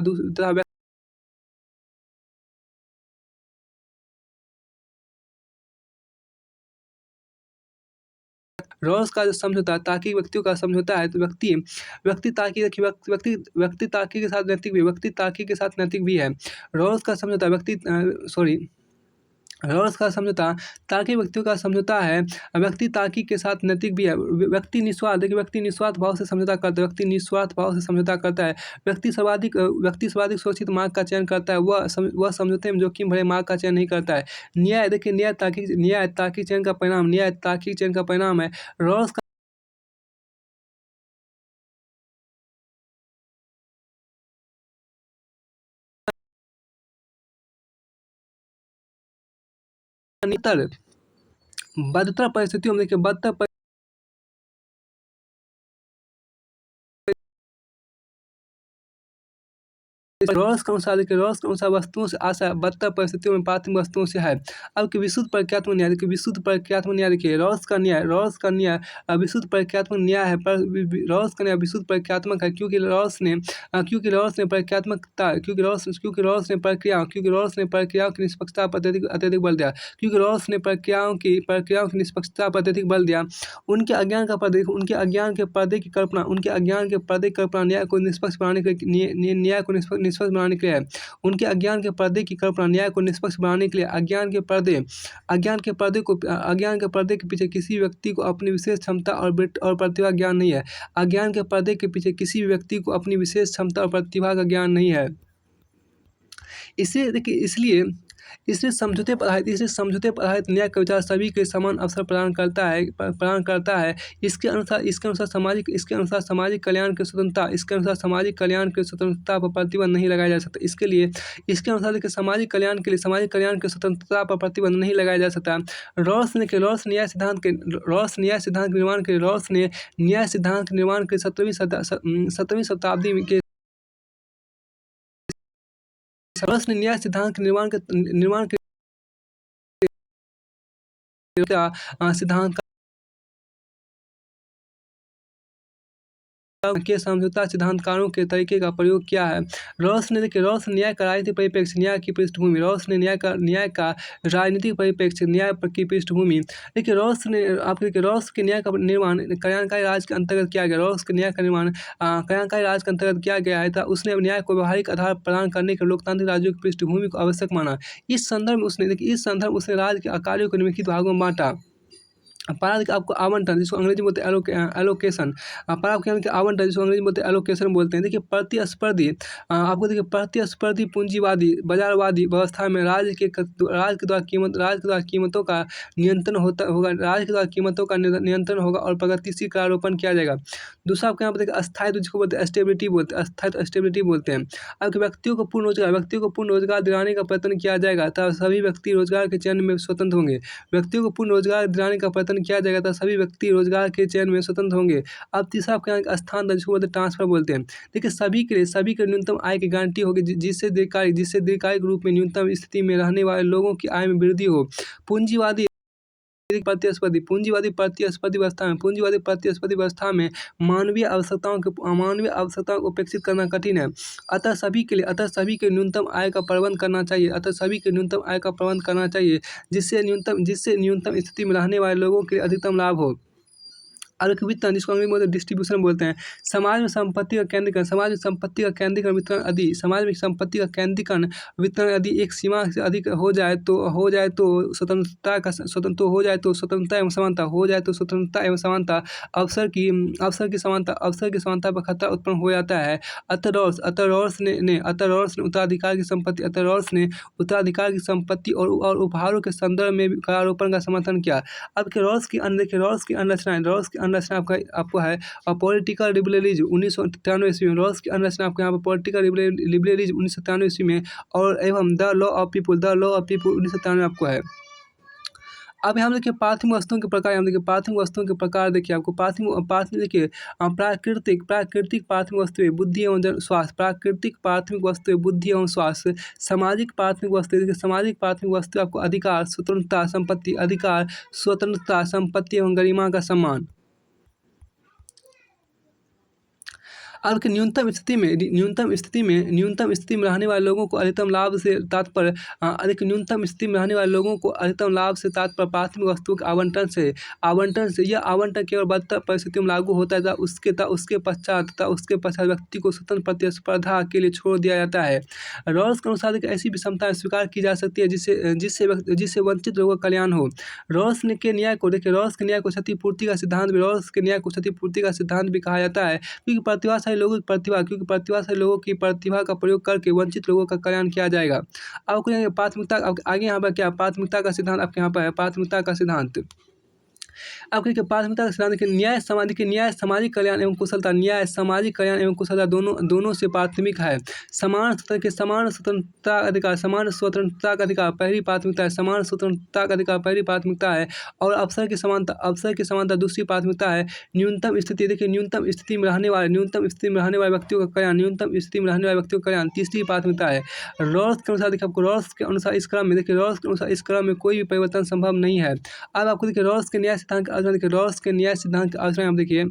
रॉल्स का जो समझौता तार्किक व्यक्तियों का समझौता है, तो व्यक्ति तार्किक के साथ नैतिक भी है। रॉल्स का समझौता तार्किक व्यक्तियों का समझौता है, व्यक्ति तार्किक के साथ नैतिक भी है। व्यक्ति निस्वार्थ भाव से समझौता करता है। व्यक्ति सर्वाधिक सुरक्षित मार्ग का चयन करता है, वह समझौते में जोखिम भरे मार्ग का चयन नहीं करता है। न्याय तार्किक चयन का परिणाम है। रॉल्स बदतर परिस्थितियों में रॉल्स के अनुसार वस्तुओं से आशय बदतर परिस्थितियों में प्राथमिक वस्तुओं से है। अब कि विशुद्ध प्रक्रियात्मक न्याय देखिए। रॉल्स का न्याय विशुद्ध प्रक्रियात्मक न्याय है, पर रॉल्स का न्याय विशुद्ध प्रक्रियात्मक है, क्योंकि रॉल्स ने प्रक्रियाओं की निष्पक्षता पर अत्यधिक बल दिया। उनके अज्ञान के पर्दे की कल्पना न्याय को निष्पक्ष बनाने के लिए है। उनके अज्ञान के पर्दे की कल्पना न्याय को निष्पक्ष बनाने के लिए अज्ञान के पर्दे के पीछे किसी व्यक्ति को अपनी विशेष क्षमता और प्रतिभा ज्ञान नहीं है। अज्ञान के पर्दे के पीछे किसी व्यक्ति को अपनी विशेष क्षमता और प्रतिभा का ज्ञान नहीं है। इसलिए समझौते पर आधारित न्याय का विचार सभी के समान अवसर प्रदान करता है। इसके अनुसार सामाजिक कल्याण की स्वतंत्रता पर प्रतिबंध नहीं लगाया जा सकता। इसके अनुसार देखिए, सामाजिक कल्याण की स्वतंत्रता पर प्रतिबंध नहीं लगाया जा सकता। रॉल्स ने न्याय सिद्धांत के निर्माण के 17वीं शताब्दी के रॉल्स ने न्याय सिद्धांत के निर्माण के सिद्धांत के समझौता सिद्धांतकारों के तरीके का प्रयोग किया है। रॉस ने देखिए रॉस न्याय का राजनीतिक परिप्रेक्ष्य न्याय की पृष्ठभूमि, रॉस ने न्याय का राजनीतिक परिप्रेक्ष्य न्याय की पृष्ठभूमि। देखिए रॉस ने आपको देखिए रॉस के न्याय का निर्माण कल्याणकारी राज के अंतर्गत किया गया। रॉस के न्याय का निर्माण कल्याणकारी राज के अंतर्गत किया गया है, उसने न्याय को व्यवहारिक आधार प्रदान करने के लोकतांत्रिक राज्यों की पृष्ठभूमि को आवश्यक माना। इस संदर्भ में उसने राज्य के कार्यों को निम्नलिखित भागों में बांटा। पारद आपको आवंटन, जिसको अंग्रेजी में बोलते हैं एलोकेशन। पारद के आवंटन, जिसको अंग्रेजी में बोलते हैं एलोकेशन बोलते हैं। देखिए प्रतिस्पर्धी आपको देखिए प्रतिस्पर्धी पूंजीवादी बाजारवादी व्यवस्था में राज्य के द्वारा कीमतों का नियंत्रण होगा। राज्य के द्वारा कीमतों का नियंत्रण होगा और प्रगतिशील करारोपण किया जाएगा। दूसरा आपको यहाँ पर देखिए अस्थायित्व, जिसको बोलते हैं स्टेबिलिटी बोलते हैं, अस्थायित्व स्टेबिलिटी बोलते हैं। आपके व्यक्तियों को पूर्ण रोजगार दिलाने का प्रयत्न किया जाएगा तथा सभी व्यक्ति रोजगार के चयन में स्वतंत्र होंगे। व्यक्तियों को पूर्ण रोजगार दिलाने का प्रयत्न किया जाएगा तो सभी व्यक्ति रोजगार के चयन में स्वतंत्र होंगे। अब तीसरा आपके यहाँ स्थान, जिसको बोलते हैं ट्रांसफर बोलते हैं। देखिए सभी के न्यूनतम आय की गारंटी होगी, जिससे दीर्घकालिक रूप में न्यूनतम स्थिति में रहने वाले लोगों की आय में वृद्धि हो। पूंजीवादी प्रतिस्पर्धी व्यवस्था में मानवीय आवश्यकताओं को उपेक्षित करना कठिन है। अतः सभी के न्यूनतम आय का प्रबंध करना चाहिए, जिससे न्यूनतम स्थिति में रहने वाले लोगों के लिए अधिकतम लाभ हो। और एक वितरण, जिसको अंग्रेजी में डिस्ट्रीब्यूशन बोलते हैं। समाज में संपत्ति का केंद्रीकरण वितरण यदि एक सीमा से अधिक हो जाए तो स्वतंत्रता एवं समानता अवसर की समानता पर खतरा उत्पन्न हो जाता है। अतः रॉस ने उत्तराधिकार की संपत्ति और उपहारों के संदर्भ में करारोपण का समर्थन किया। अब रॉस की संरचना आपको है और पॉलिटिकल लिबरलिज्म 1993 ईस्वी में। रॉस की संरचना आपको यहाँ पर पॉलिटिकल लिबरलिज्म 1993 ईस्वी में और एवं द लॉ ऑफ पीपुल 1993 आपको है। अब यहाँ देखिए पार्थिव वस्तुओं के प्रकार देखिए आपको पार्थिव देखिए प्राकृतिक पार्थिव वस्तुएं बुद्धि एवं स्वास्थ्य। प्राकृतिक पार्थिव वस्तुएं बुद्धि एवं स्वास्थ्य। सामाजिक पार्थिव वस्तुएं देखिए सामाजिक पार्थिव वस्तु आपको अधिकार, स्वतंत्रता, संपत्ति एवं गरिमा का सम्मान। अब के न्यूनतम स्थिति में रहने वाले लोगों को अधिकतम लाभ से तात्पर्य प्राथमिक वस्तुओं के आवंटन से यह आवंटन केवल बदतर परिस्थितियों में लागू होता है। उसके पश्चात व्यक्ति को स्वतंत्र प्रतिस्पर्धा के लिए छोड़ दिया जाता है। रॉस के अनुसार ऐसी विषमताएं स्वीकार की जा सकती है जिससे वंचित लोगों का कल्याण हो। रॉस के न्याय को क्षतिपूर्ति का सिद्धांत भी कहा जाता है, क्योंकि प्रतिभाशाली लोगों की प्रतिभा का प्रयोग करके वंचित लोगों का कल्याण किया जाएगा। आपको प्राथमिकता आगे यहाँ पर क्या प्राथमिकता का सिद्धांत आपके यहाँ पर है। प्राथमिकता का सिद्धांत आपको प्राथमिकता का सिद्धांत न्याय सामाजिक कल्याण एवं कुशलता दोनों से प्राथमिक है। समान स्वतंत्रता का अधिकार पहली प्राथमिकता है। समान स्वतंत्रता का अधिकार पहली प्राथमिकता है और अवसर की समानता दूसरी प्राथमिकता है। न्यूनतम स्थिति में रहने वाले व्यक्तियों का कल्याण तीसरी प्राथमिकता है। रॉस के अनुसार इस क्रम में कोई भी परिवर्तन संभव नहीं है। अब आपको देखिए रॉस के न्याय सिद्धांत का आलोचना आप देखिए।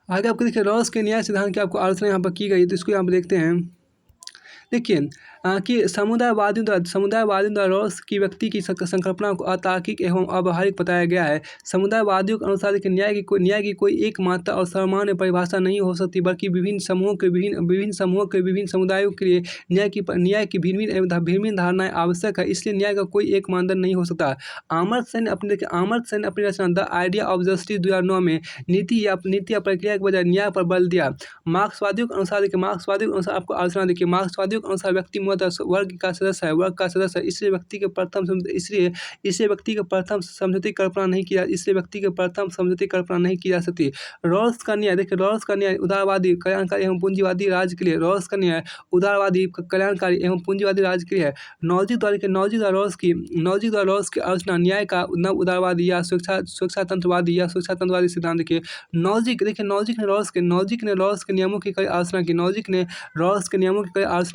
आगे आपको देखिए रॉस के न्याय सिद्धांत की आपको आलोचना यहाँ पर की गई, तो इसको यहाँ पर देखते हैं। देखिए कि समुदायवादियों द्वारा रॉस की व्यक्ति की संकल्पना को अतार्किक एवं अव्यावहारिक बताया गया है। समुदायवादियों के अनुसार न्याय की कोई एकमात्र और सामान्य परिभाषा नहीं हो सकती, बल्कि विभिन्न समुदायों के लिए न्याय की भिन्न धारणाएं आवश्यक है। इसलिए न्याय का कोई एक मानदंड नहीं हो सकता। आमर्त्य सेन ने अपनी रचना द आइडिया ऑफ जस्टिस 2009 में नीति या प्रक्रिया के बजाय न्याय पर बल दिया। मार्क्सवादियों के अनुसार आपको आलोचना देखिए। मार्क्सवादियों के अनुसार व्यक्ति वर्ग का सदस्य है, इसलिए व्यक्ति के प्रथम समझौते की कल्पना नहीं की जा सकती। रॉस का न्याय उदारवादी कल्याणकारी एवं पूंजीवादी राज्य के लिए है। नॉजिक द्वारा रॉस की आलोचना न्याय का नव उदारवादी या स्वेच्छातंत्रवादी सिद्धांत के नॉजिक ने रॉस के नियमों की कई आलोचना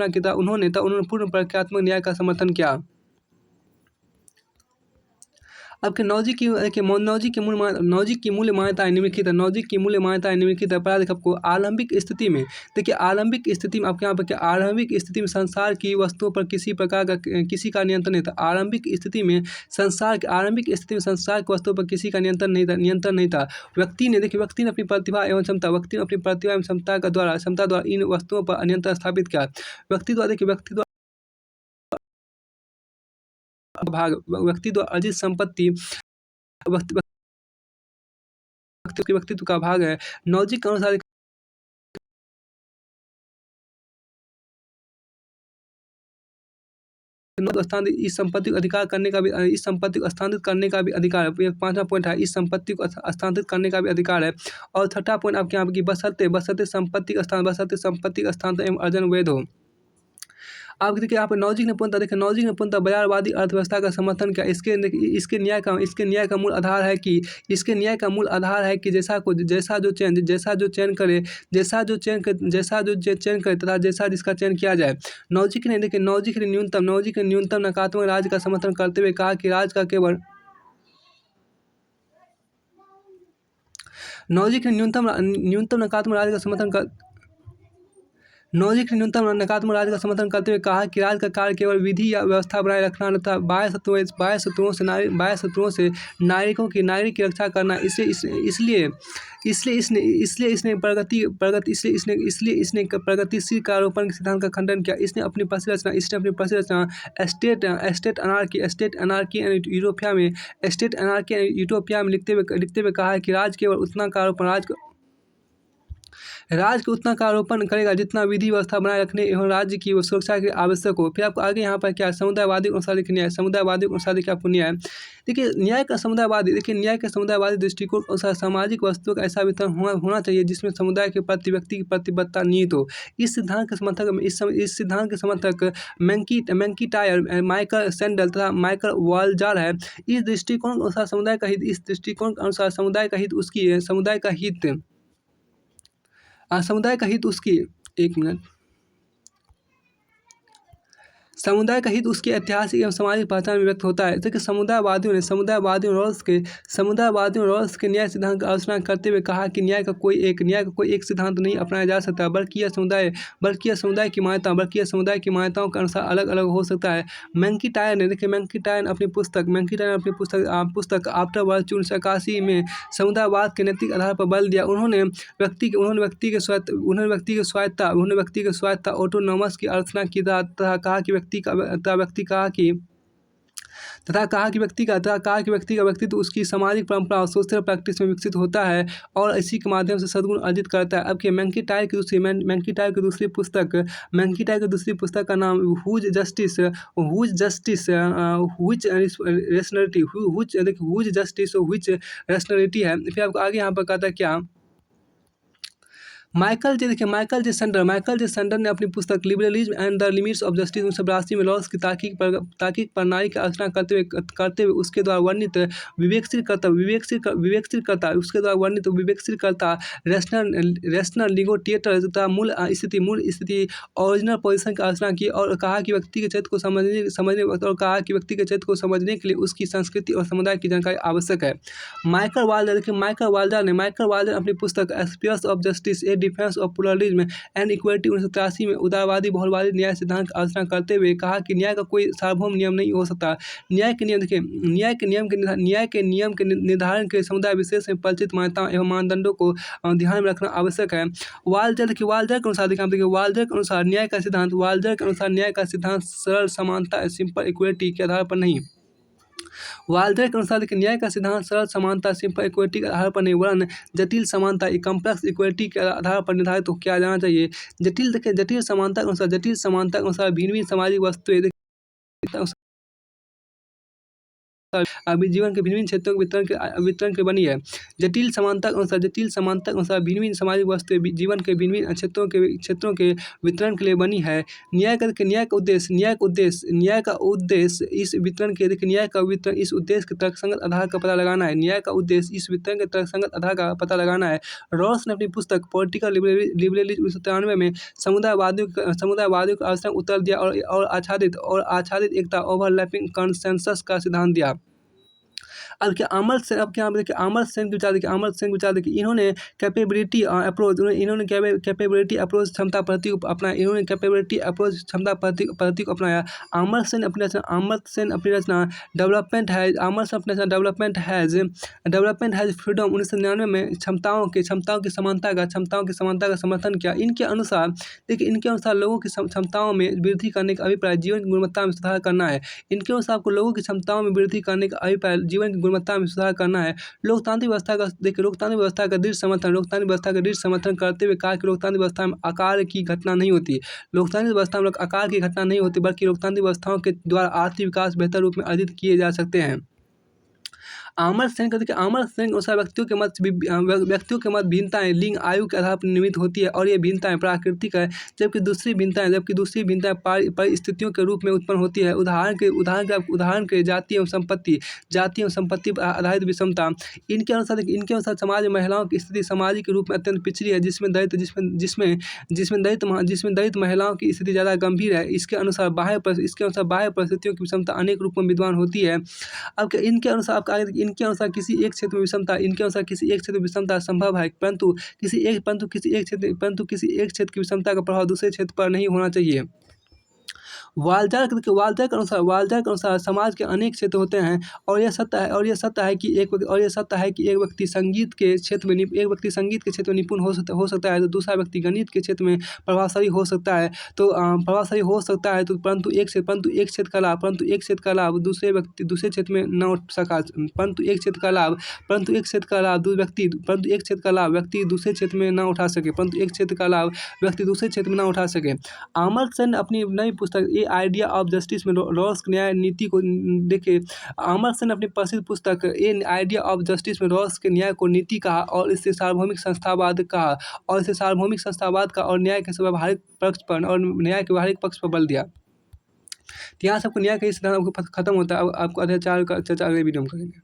की था। उन्होंने पूर्ण प्रक्रियात्मक न्याय का समर्थन किया। आपके नौजी की देखिए नौजी की मूल मान्यताएं निम्नलिखित है। नौजी की मूल मान्यताएं निम्नलिखित है। पहला देखिए आपको आरंभिक स्थिति में, देखिए आरंभिक स्थिति में आपके यहाँ पर क्या, आरंभिक स्थिति में संसार की वस्तुओं पर किसी प्रकार का किसी का नियंत्रण नहीं था। आरंभिक स्थिति में संसार की वस्तुओं पर किसी का नियंत्रण नहीं था। व्यक्ति ने देखिए व्यक्ति ने अपनी प्रतिभा एवं क्षमता द्वारा इन वस्तुओं पर नियंत्रण स्थापित किया। व्यक्ति द्वारा व्यक्ति द्वारा अर्जित संपत्ति व्यक्ति व्यक्तित्व का भाग है। नौजी के अनुसार स्थान इस संपत्ति को अधिकार करने का भी, इस संपत्ति को हस्तांतरित करने का भी अधिकार है। ये 5वां पॉइंट है, इस संपत्ति को हस्तांतरित करने का भी अधिकार है। और 6वां पॉइंट आपके यहाँ की बशर्ते संपत्ति का हस्तांतरण एवं अर्जन वैध हो। आप देखिए यहाँ पर नौजिक ने पूर्णतः बाजारवादी अर्थव्यवस्था का समर्थन किया। इसके न्याय का मूल आधार है कि जैसा जो चयन करे तथा जैसा जिसका चयन किया जाए। नौजिक ने न्यूनतम नकारात्मक राज्य का समर्थन करते हुए कहा कि राज्य का केवल नौजिक ने न्यूनतम नकारात्मक राज्य का समर्थन करते हुए कहा कि राज्य का कार्य केवल विधि या व्यवस्था बनाए रखना तथा बाह्य शत्रुओं से नागरिकों की रक्षा करना। इसलिए इसने प्रगतिशील कार्यारोपण के सिद्धांत का खंडन किया। इसने अपनी परिरचना स्टेट अनार्की एंड यूटोपिया में लिखते हुए कहा कि राज्य को उतना का आरोपण करेगा जितना विधि व्यवस्था बनाए रखने एवं राज्य की सुरक्षा के आवश्यक हो। फिर आपको आगे यहाँ पर क्या समुदायवादी अनुसार देखिए आपको न्याय, देखिए न्याय का समुदायवादी दृष्टिकोण अनुसार सामाजिक वस्तुओं का ऐसा वितरण होना चाहिए जिसमें समुदाय के प्रति व्यक्ति की प्रतिबद्धता निहित हो। इस सिद्धांत के समर्थक मैंकीटायर, माइकल सैंडल तथा माइकल वाल्जार है। इस दृष्टिकोण के अनुसार समुदाय का हित उसकी ऐतिहासिक एवं सामाजिक पहचान में व्यक्त होता है। देखिए समुदायवादियों रॉल्स के न्याय सिद्धांत की आलोचना करते हुए कहा कि न्याय का कोई एक सिद्धांत नहीं अपनाया जा सकता, बल्कि यह समुदाय की मान्यताओं के अनुसार अलग अलग हो सकता है। मैंकीटायर ने अपनी पुस्तक आफ्टर वर्ल्ड 1981 में समुदायवाद के नैतिक आधार पर बल दिया। उन्होंने व्यक्ति की स्वायत्तता ऑटोनॉमस की आलोचना की तथा कहा कि व्यक्ति का व्यक्तित्व उसकी सामाजिक परंपरा और सोशल प्रैक्टिस में विकसित होता है और इसी के माध्यम से सद्गुण अर्जित करता है। अब के मैंकीटायर की दूसरी पुस्तक का नाम हुज जस्टिस रेशनलिटी है। फिर आपको आगे यहाँ पर कहता है क्या, माइकल जे सेंडर ने अपनी पुस्तक liberalism and the limits of justice 1982 में लॉस की तार्किक प्रणाली की आलोचना करते हुए उसके द्वारा वर्णित विवेकशील कर्ता रैशनल निगोटिएटर तथा मूल स्थिति ओरिजिनल पोजीशन की आलोचना की और कहा कि व्यक्ति के चरित्र को समझने के लिए उसकी संस्कृति और समुदाय की जानकारी आवश्यक है। माइकल वाल्डर ने अपनी पुस्तक spheres of justice a defence of pluralism and equality 1983 में उदारवादी बहुलवादी न्याय सिद्धांत की आलोचना करते हुए कहा कि न्याय का कोई सार्वभौम नियम नहीं हो सकता। न्याय के नियम के निर्धारण के लिए समुदाय विशेष में परिचित मान्यताओं एवं मानदंडों को ध्यान में रखना आवश्यक है। वाल्जर के अनुसार न्याय का सिद्धांत सरल समानता सिंपल इक्वलिटी के आधार पर नहीं, वाल्जर के अनुसार न्याय का सिद्धांत सरल समानता सिंपल इक्वलिटी के आधार पर नहीं वरन जटिल समानता कॉम्प्लेक्स इक्वलिटी के आधार पर निर्धारित किया जाना चाहिए। जटिल समानता के अनुसार भिन्न सामाजिक वस्तुएं अभी जीवन के भिन्न क्षेत्रों के वितरण के बनी है। जटिल समानता के अनुसार भिन्न सामाजिक वस्तुएं जीवन के भिन्न क्षेत्रों के वितरण के लिए बनी है। न्याय का उद्देश्य इस वितरण के तर्कसंगत आधार का पता लगाना है। रॉस ने अपनी पुस्तक पॉलिटिकल लिबरलिज्म 1993 में समुदायवादियों की आलोचना उत्तर दिया और आच्छादित एकता ओवरलैपिंग कंसेंसस का सिद्धांत दिया। अब क्या अमर्त्य सेन, अब क्या यहाँ पे देखिए अमर्त्य सेन के विचार देखिए, अमर्त्य सेन के विचार देखिए, इन्होंने कैपेबिलिटी अप्रोच, इन्होंने कैपेबिलिटी अप्रोच क्षमता पद्धति को अपनाया, इन्होंने कैपेबिलिटी अप्रोच क्षमता पद्धति को अपनाया। अमर्त्य सेन अपनी रचना, अमर्त्य सेन अपनी रचना डेवलपमेंट है, अमर्त्य सेन अपनी रचना डेवलपमेंट हैज फ्रीडम 1999 में क्षमताओं की समानता का समर्थन किया। इनके अनुसार देखिए, इनके अनुसार लोगों की क्षमताओं में वृद्धि करने का अभिप्राय जीवन की गुणवत्ता में सुधार करना है। इनके अनुसार आपको लोगों की क्षमताओं में वृद्धि करने का अभिप्राय जीवन की गुणवत्ता में सुधार करना है। लोकतांत्रिक व्यवस्था का देखिए, लोकतांत्रिक व्यवस्था का दृढ़ समर्थन करते हुए कहा कि लोकतांत्रिक व्यवस्था में आकार की घटना नहीं होती। लोकतांत्रिक व्यवस्था में आकार की घटना नहीं होती, बल्कि लोकतांत्रिक व्यवस्थाओं के द्वारा आर्थिक विकास बेहतर रूप में अर्जित किए जा सकते हैं। अमर्त्य सेन का देखिए, अमर्त्य सेन के अनुसार व्यक्तियों के मत भिन्नताएं लिंग आयु के आधार पर निर्मित होती है, और ये भिन्नताएं प्राकृतिक है, जबकि दूसरी भिन्नताएं परिस्थितियों के रूप में उत्पन्न होती है। उदाहरण के जाति एवं संपत्ति पर आधारित विषमता। इनके अनुसार समाज में महिलाओं की स्थिति सामाजिक रूप में अत्यंत पिछड़ी है, जिसमें दलित महिलाओं की स्थिति ज़्यादा गंभीर है। इसके अनुसार बाह्य परिस्थितियों की विषमता अनेक रूपों में विद्यमान होती है। अब इनके अनुसार आपका इनके अनुसार किसी एक क्षेत्र में विषमता संभव है, परंतु किसी एक क्षेत्र की विषमता का प्रभाव दूसरे क्षेत्र पर नहीं होना चाहिए। वाल्ज़र के अनुसार समाज के अनेक क्षेत्र होते हैं, और यह सत्य है कि एक व्यक्ति संगीत के क्षेत्र में निपुण हो सकता है, तो दूसरा व्यक्ति गणित के क्षेत्र में प्रभावशाली हो सकता है। तो परंतु एक क्षेत्र का लाभ दूसरे क्षेत्र में न उठ सका, व्यक्ति दूसरे क्षेत्र में न उठा सके। अमर्त्य सेन अपनी नई पुस्तक ए आइडिया ऑफ जस्टिस में रॉस की न्याय नीति को देखिए, अमर्त्य सेन अपनी प्रसिद्ध पुस्तक ए आइडिया ऑफ जस्टिस में रॉस के न्याय को नीति कहा, और इसे सार्वभौमिक संस्थावाद का और न्याय के व्यावहारिक पक्ष पर बल दिया। तो यहाँ से आपको न्याय का इस सिद्धांत खत्म होता है। अब आपको अध्याय 4 का चर्चा अगले वीडियो में करेंगे।